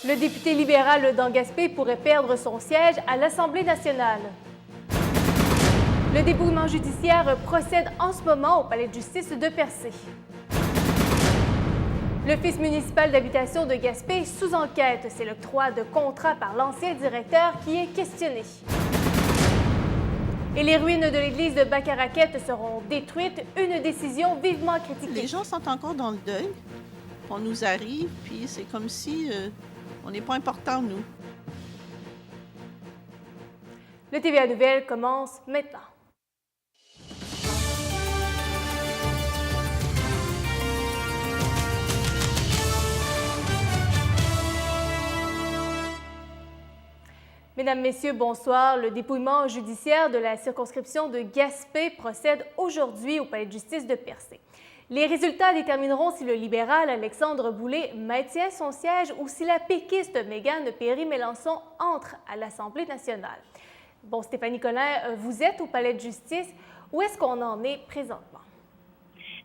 Le député libéral d'Angaspé pourrait perdre son siège à l'Assemblée nationale. Le dépouillement judiciaire procède en ce moment au palais de justice de Percé. L'Office municipal d'habitation de Gaspé sous enquête. C'est l'octroi de contrat par l'ancien directeur qui est questionné. Et les ruines de l'église de Bacaraquette seront détruites. Une décision vivement critiquée. Les gens sont encore dans le deuil. On nous arrive, puis c'est comme si on n'est pas important, nous. Le TVA Nouvelles commence maintenant. Mesdames, Messieurs, bonsoir. Le dépouillement judiciaire de la circonscription de Gaspé procède aujourd'hui au palais de justice de Percé. Les résultats détermineront si le libéral Alexandre Boulay maintient son siège ou si la péquiste Mégane Perry-Mélançon entre à l'Assemblée nationale. Bon, Stéphanie Collin, vous êtes au palais de justice. Où est-ce qu'on en est présentement?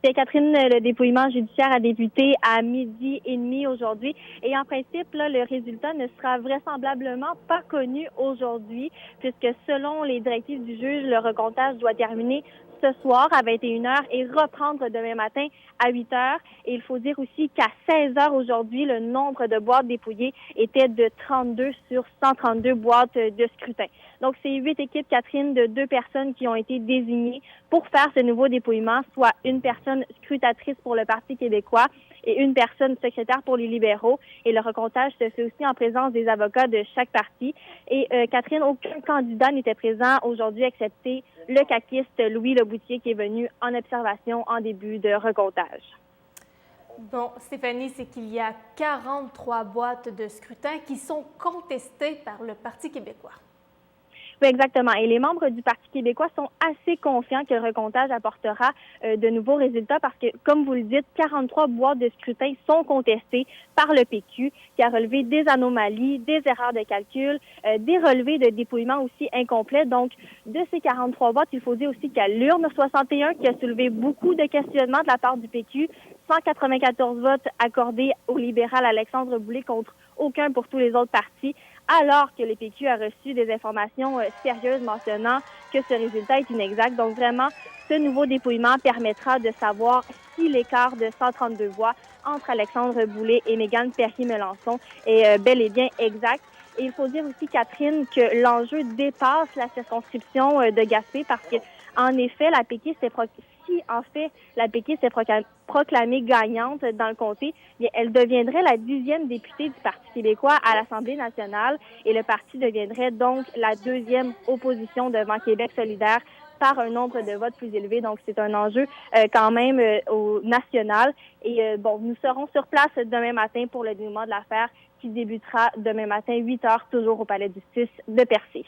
Bien, Catherine, le dépouillement judiciaire a débuté à 12h30 aujourd'hui et en principe, là, le résultat ne sera vraisemblablement pas connu aujourd'hui puisque selon les directives du juge, le recomptage doit terminer ce soir à 21h et reprendre demain matin à 8h. Et il faut dire aussi qu'à 16h aujourd'hui, le nombre de boîtes dépouillées était de 32 sur 132 boîtes de scrutin. Donc, c'est 8 équipes, Catherine, de 2 personnes qui ont été désignées pour faire ce nouveau dépouillement, soit une personne scrutatrice pour le Parti québécois et une personne secrétaire pour les libéraux. Et le recomptage se fait aussi en présence des avocats de chaque parti. Et Catherine, aucun candidat n'était présent aujourd'hui, excepté le caquiste Louis Leboutier qui est venu en observation en début de recomptage. Bon, Stéphanie, c'est qu'il y a 43 boîtes de scrutin qui sont contestées par le Parti québécois. Oui, exactement. Et les membres du Parti québécois sont assez confiants que le recomptage apportera de nouveaux résultats parce que, comme vous le dites, 43 boîtes de scrutin sont contestées par le PQ qui a relevé des anomalies, des erreurs de calcul, des relevés de dépouillement aussi incomplets. Donc, de ces 43 votes, il faut dire aussi qu'il y a l'urne 61 qui a soulevé beaucoup de questionnements de la part du PQ, 194 votes accordés au libéral Alexandre Boulay contre aucun pour tous les autres partis, alors que le PQ a reçu des informations sérieuses mentionnant que ce résultat est inexact. Donc vraiment, ce nouveau dépouillement permettra de savoir si l'écart de 132 voix entre Alexandre Boulay et Mégane Perry-Mélançon est bel et bien exact. Et il faut dire aussi, Catherine, que l'enjeu dépasse la circonscription de Gaspé parce que, en effet, la péquiste s'est proclamée gagnante dans le comté, bien, elle deviendrait la 10e députée du Parti québécois à l'Assemblée nationale et le parti deviendrait donc la 2e opposition devant Québec solidaire par un nombre de votes plus élevé. Donc, c'est un enjeu quand même au national. Et bon, nous serons sur place demain matin pour le dénouement de l'affaire qui débutera demain matin, 8h, toujours au Palais de justice de Percé.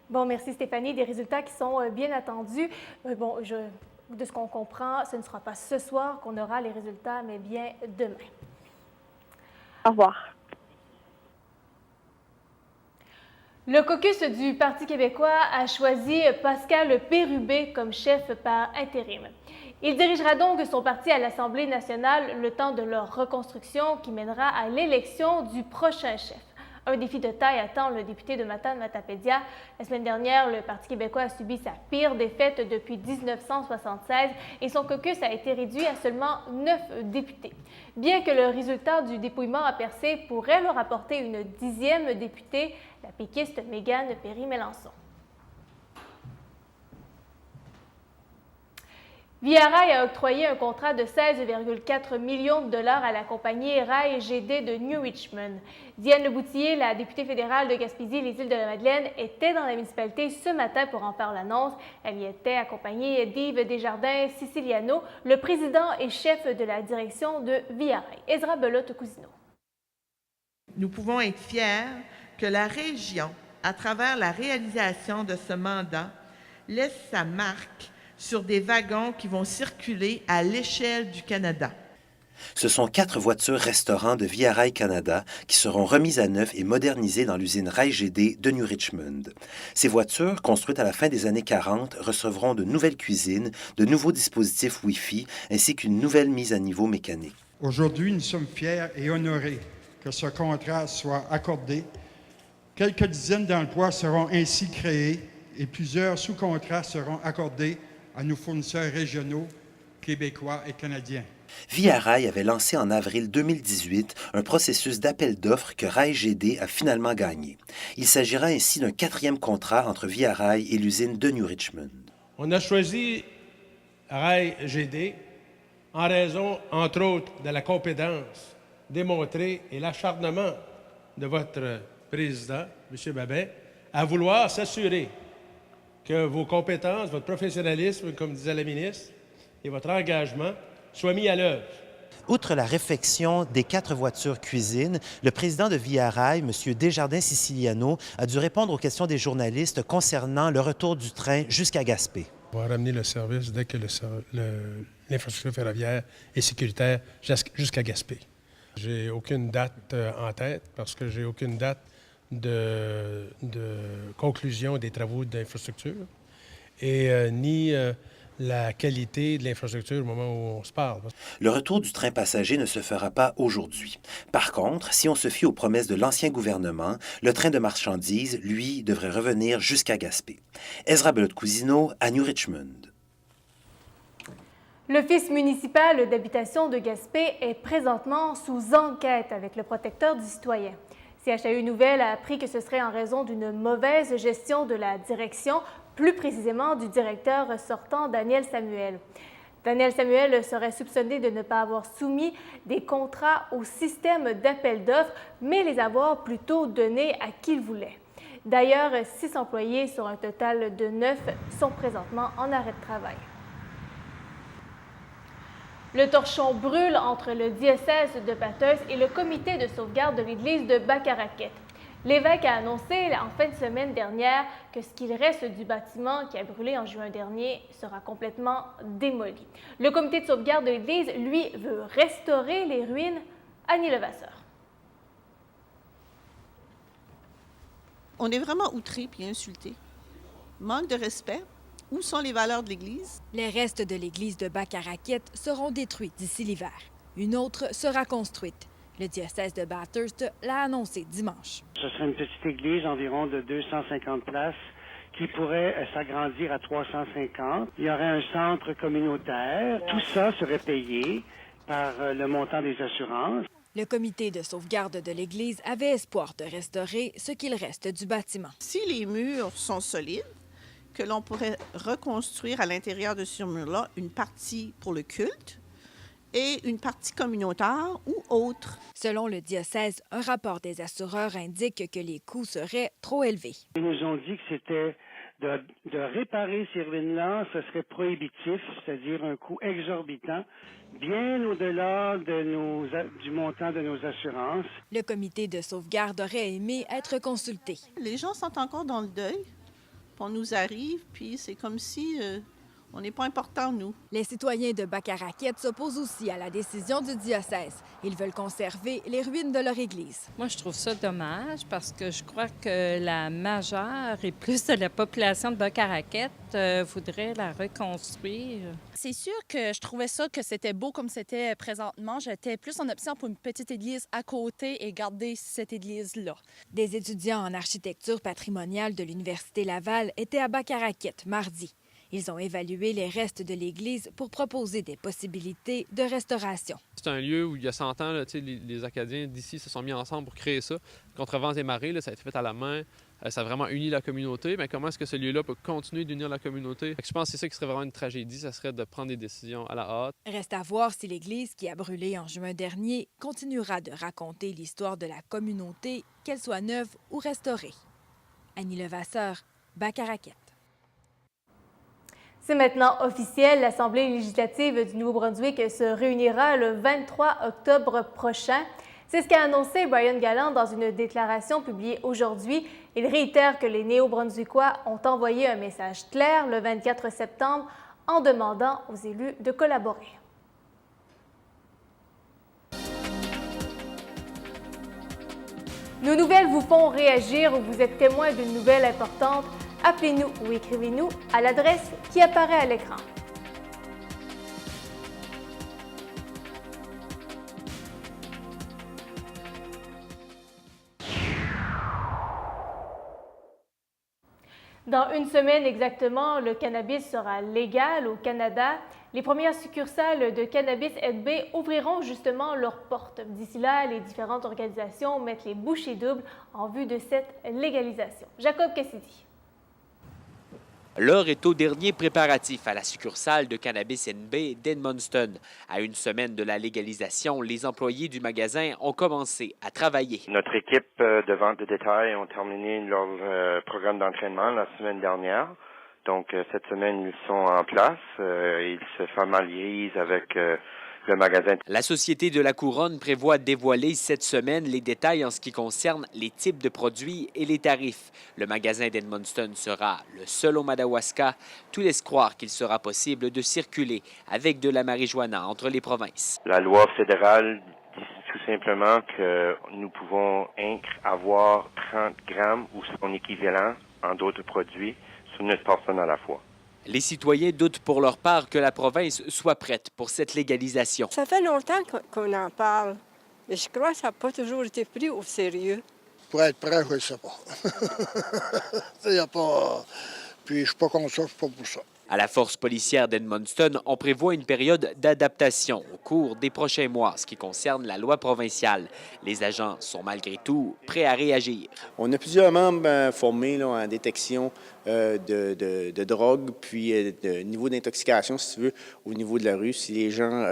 Bon, merci Stéphanie. Des résultats qui sont bien attendus. Bon, de ce qu'on comprend, ce ne sera pas ce soir qu'on aura les résultats, mais bien demain. Au revoir. Le caucus du Parti québécois a choisi Pascal Pérubé comme chef par intérim. Il dirigera donc son parti à l'Assemblée nationale le temps de leur reconstruction qui mènera à l'élection du prochain chef. Un défi de taille attend le député de Matane-Matapédia. La semaine dernière, le Parti québécois a subi sa pire défaite depuis 1976 et son caucus a été réduit à seulement 9 députés. Bien que le résultat du dépouillement à Percé pourrait leur apporter une 10e députée, la péquiste Mégane Perry-Mélançon. Via Rail a octroyé un contrat de 16,4 millions de dollars à la compagnie Rail GD de New Richmond. Diane Leboutillier, la députée fédérale de Gaspésie et les Îles-de-la-Madeleine, était dans la municipalité ce matin pour en faire l'annonce. Elle y était accompagnée d'Yves Desjardins-Siciliano, le président et chef de la direction de Via Rail. Ezra Belote-Cousineau. Nous pouvons être fiers que la région, à travers la réalisation de ce mandat, laisse sa marque sur des wagons qui vont circuler à l'échelle du Canada. Ce sont 4 voitures restaurants de Via Rail Canada qui seront remises à neuf et modernisées dans l'usine Rail GD de New Richmond. Ces voitures, construites à la fin des années 40, recevront de nouvelles cuisines, de nouveaux dispositifs Wi-Fi ainsi qu'une nouvelle mise à niveau mécanique. Aujourd'hui, nous sommes fiers et honorés que ce contrat soit accordé. Quelques dizaines d'emplois seront ainsi créés et plusieurs sous-contrats seront accordés à nos fournisseurs régionaux, québécois et canadiens. Via Rail avait lancé en avril 2018 un processus d'appel d'offres que Rail GD a finalement gagné. Il s'agira ainsi d'un 4e contrat entre Via Rail et l'usine de New Richmond. On a choisi Rail GD en raison, entre autres, de la compétence démontrée et l'acharnement de votre président, M. Babin, à vouloir s'assurer que vos compétences, votre professionnalisme, comme disait la ministre, et votre engagement soient mis à l'œuvre. Outre la réfection des 4 voitures cuisine, le président de Via Rail, M. Desjardins-Siciliano, a dû répondre aux questions des journalistes concernant le retour du train jusqu'à Gaspé. On va ramener le service dès que l'infrastructure ferroviaire est sécuritaire jusqu'à Gaspé. J'ai aucune date en tête parce que j'ai aucune date de conclusion des travaux d'infrastructure et ni la qualité de l'infrastructure au moment où on se parle. Le retour du train passager ne se fera pas aujourd'hui. Par contre, si on se fie aux promesses de l'ancien gouvernement, le train de marchandises, lui, devrait revenir jusqu'à Gaspé. Ezra Belot-Cousineau à New Richmond. L'Office municipal d'habitation de Gaspé est présentement sous enquête avec le protecteur du citoyen. CHAU Nouvelles a appris que ce serait en raison d'une mauvaise gestion de la direction, plus précisément du directeur sortant Daniel Samuel. Daniel Samuel serait soupçonné de ne pas avoir soumis des contrats au système d'appel d'offres, mais les avoir plutôt donnés à qui il voulait. D'ailleurs, 6 employés sur un total de 9 sont présentement en arrêt de travail. Le torchon brûle entre le diocèse de Bathurst et le comité de sauvegarde de l'église de Bacaraquette. L'évêque a annoncé en fin de semaine dernière que ce qu'il reste du bâtiment qui a brûlé en juin dernier sera complètement démoli. Le comité de sauvegarde de l'église, lui, veut restaurer les ruines. Annie Levasseur. On est vraiment outrés puis insultés. Manque de respect. Où sont les valeurs de l'Église? Les restes de l'église de Bacaraquette seront détruits d'ici l'hiver. Une autre sera construite. Le diocèse de Bathurst l'a annoncé dimanche. Ce serait une petite église environ de 250 places qui pourrait s'agrandir à 350. Il y aurait un centre communautaire. Tout ça serait payé par le montant des assurances. Le comité de sauvegarde de l'église avait espoir de restaurer ce qu'il reste du bâtiment. Si les murs sont solides, que l'on pourrait reconstruire à l'intérieur de ce mur-là une partie pour le culte et une partie communautaire ou autre. Selon le diocèse, un rapport des assureurs indique que les coûts seraient trop élevés. Ils nous ont dit que c'était de réparer ces ruines-là, ce serait prohibitif, c'est-à-dire un coût exorbitant, bien au-delà du montant de nos assurances. Le comité de sauvegarde aurait aimé être consulté. Les gens sont encore dans le deuil. On nous arrive, puis c'est comme si on n'est pas important, nous. Les citoyens de Bacaraquette s'opposent aussi à la décision du diocèse. Ils veulent conserver les ruines de leur église. Moi, je trouve ça dommage parce que je crois que la majeure et plus de la population de Bacaraquette voudrait la reconstruire. C'est sûr que je trouvais ça que c'était beau comme c'était présentement. J'étais plus en option pour une petite église à côté et garder cette église-là. Des étudiants en architecture patrimoniale de l'Université Laval étaient à Bacaraquette mardi. Ils ont évalué les restes de l'église pour proposer des possibilités de restauration. C'est un lieu où il y a 100 ans, là, les Acadiens d'ici se sont mis ensemble pour créer ça. Contre vents et marées, là, ça a été fait à la main. Ça a vraiment uni la communauté. Mais comment est-ce que ce lieu-là peut continuer d'unir la communauté? Je pense que c'est ça qui serait vraiment une tragédie, ça serait de prendre des décisions à la hâte. Reste à voir si l'église, qui a brûlé en juin dernier, continuera de raconter l'histoire de la communauté, qu'elle soit neuve ou restaurée. Annie Levasseur, Bacaraquette. C'est maintenant officiel, l'Assemblée législative du Nouveau-Brunswick se réunira le 23 octobre prochain. C'est ce qu'a annoncé Brian Gallant dans une déclaration publiée aujourd'hui. Il réitère que les Néo-Brunswickois ont envoyé un message clair le 24 septembre en demandant aux élus de collaborer. Nos nouvelles vous font réagir ou vous êtes témoin d'une nouvelle importante. Appelez-nous ou écrivez-nous à l'adresse qui apparaît à l'écran. Dans une semaine exactement, le cannabis sera légal au Canada. Les premières succursales de Cannabis NB ouvriront justement leurs portes. D'ici là, les différentes organisations mettent les bouchées doubles en vue de cette légalisation. Jacob Cassidy. L'heure est au dernier préparatif à la succursale de Cannabis NB d'Edmundston. À une semaine de la légalisation, les employés du magasin ont commencé à travailler. Notre équipe de vente de détail ont terminé leur programme d'entraînement la semaine dernière. Donc, cette semaine, ils sont en place. Ils se familiarisent avec le magasin. La Société de la Couronne prévoit dévoiler cette semaine les détails en ce qui concerne les types de produits et les tarifs. Le magasin d'Edmundston sera le seul au Madawaska. Tout laisse croire qu'il sera possible de circuler avec de la marijuana entre les provinces. La loi fédérale dit tout simplement que nous pouvons avoir 30 grammes ou son équivalent en d'autres produits sur une personne à la fois. Les citoyens doutent pour leur part que la province soit prête pour cette légalisation. Ça fait longtemps qu'on en parle, mais je crois que ça n'a pas toujours été pris au sérieux. Pour être prêt, je ne sais pas. Il y a pas... Puis je ne suis pas contre ça, je ne suis pas pour ça. À la force policière d'Edmundston, on prévoit une période d'adaptation au cours des prochains mois, ce qui concerne la loi provinciale. Les agents sont malgré tout prêts à réagir. On a plusieurs membres formés là, en détection de drogue, puis de niveau d'intoxication, si tu veux, au niveau de la rue, si les gens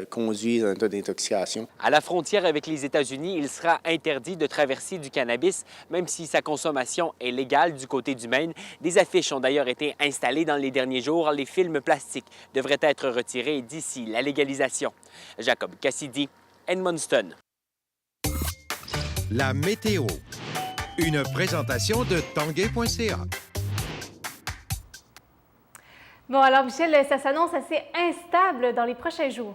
conduisent en état d'intoxication. À la frontière avec les États-Unis, il sera interdit de traverser du cannabis, même si sa consommation est légale du côté du Maine. Des affiches ont d'ailleurs été installées dans les derniers jours. Les films plastiques devraient être retirés d'ici la légalisation. Jacob Cassidy, Edmundston. La météo. Une présentation de tanguay.ca. Bon, alors Michel, ça s'annonce assez instable dans les prochains jours.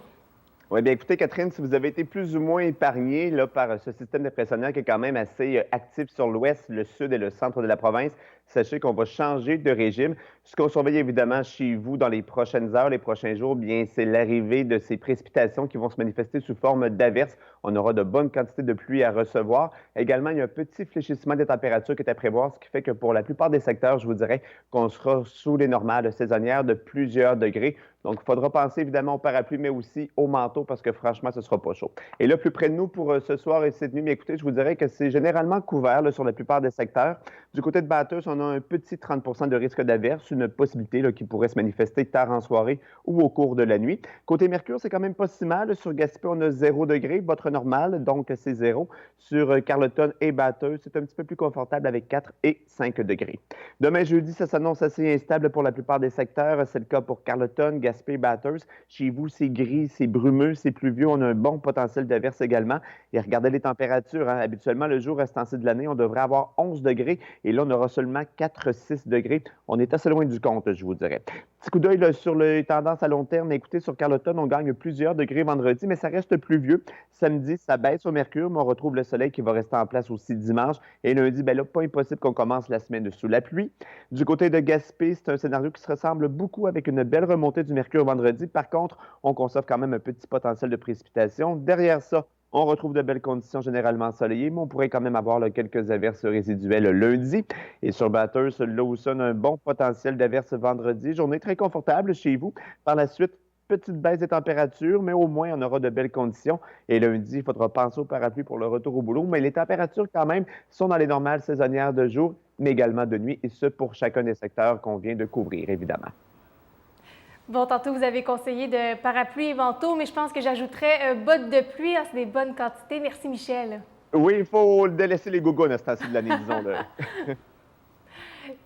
Oui, bien écoutez, Catherine, si vous avez été plus ou moins épargné là, par ce système de pressionnaire qui est quand même assez actif sur l'ouest, le sud et le centre de la province, sachez qu'on va changer de régime. Ce qu'on surveille évidemment chez vous dans les prochaines heures, les prochains jours, bien c'est l'arrivée de ces précipitations qui vont se manifester sous forme d'averses. On aura de bonnes quantités de pluie à recevoir. Également, il y a un petit fléchissement des températures qui est à prévoir, ce qui fait que pour la plupart des secteurs, je vous dirais qu'on sera sous les normales saisonnières de plusieurs degrés. Donc, il faudra penser évidemment au parapluie, mais aussi au manteau parce que franchement, ce ne sera pas chaud. Et là, plus près de nous pour ce soir et cette nuit, mais écoutez, je vous dirais que c'est généralement couvert là, sur la plupart des secteurs. Du côté de Bathurst, on a un petit 30 % de risque d'averse, une possibilité là, qui pourrait se manifester tard en soirée ou au cours de la nuit. Côté Mercure, c'est quand même pas si mal. Sur Gaspé, on a 0 degré, votre normal, donc c'est 0. Sur Carleton et Bathurst, c'est un petit peu plus confortable avec 4 et 5 degrés. Demain, jeudi, ça s'annonce assez instable pour la plupart des secteurs. C'est le cas pour Carleton, Gaspé, Bathurst. Chez vous, c'est gris, c'est brumeux, c'est pluvieux. On a un bon potentiel d'averse également. Et regardez les températures. Hein. Habituellement, le jour restant de l'année, on devrait avoir 11 degrés. Et là, on aura seulement 4-6 degrés. On est assez loin du compte, je vous dirais. Petit coup d'œil sur les tendances à long terme. Écoutez, sur Carleton, on gagne plusieurs degrés vendredi, mais ça reste pluvieux. Samedi, ça baisse au mercure, mais on retrouve le soleil qui va rester en place aussi dimanche. Et lundi, bien là, pas impossible qu'on commence la semaine sous la pluie. Du côté de Gaspé, c'est un scénario qui se ressemble beaucoup avec une belle remontée du mercure vendredi. Par contre, on conserve quand même un petit potentiel de précipitation. Derrière ça, on retrouve de belles conditions généralement ensoleillées, mais on pourrait quand même avoir là, quelques averses résiduelles lundi. Et sur Bathurst, Lawson, un bon potentiel d'averses vendredi. Journée très confortable chez vous. Par la suite, petite baisse des températures, mais au moins, on aura de belles conditions. Et lundi, il faudra penser au parapluie pour le retour au boulot. Mais les températures, quand même, sont dans les normales saisonnières de jour, mais également de nuit, et ce, pour chacun des secteurs qu'on vient de couvrir, évidemment. Bon, tantôt, vous avez conseillé de parapluie et manteau, mais je pense que j'ajouterais bottes de pluie. C'est des bonnes quantités. Merci, Michel. Oui, il faut délaisser les gougounes à ce temps-ci de l'année, disons-le.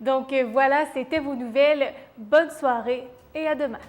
Donc, voilà, c'était vos nouvelles. Bonne soirée et à demain.